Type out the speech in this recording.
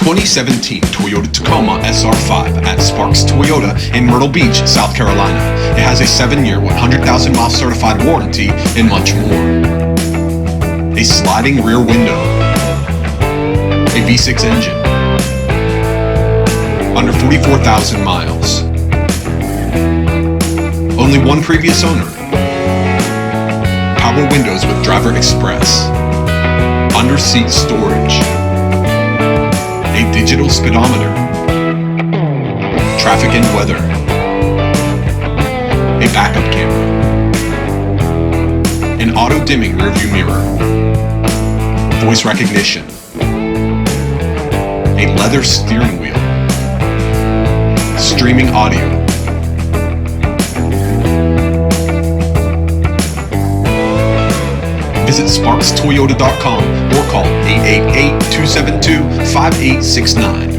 2017 Toyota Tacoma SR5 at Sparks Toyota in Myrtle Beach, South Carolina. It has a 7-year, 100,000-mile certified warranty and much more. A sliding rear window. A V6 engine. Under 44,000 miles. Only one previous owner. Power windows with driver express. Under seat storage. A digital speedometer. Traffic and weather. A backup camera. An auto dimming rearview mirror. Voice recognition. A leather steering wheel. Streaming audio. Visit SparksToyota.com or call 888-272-5869.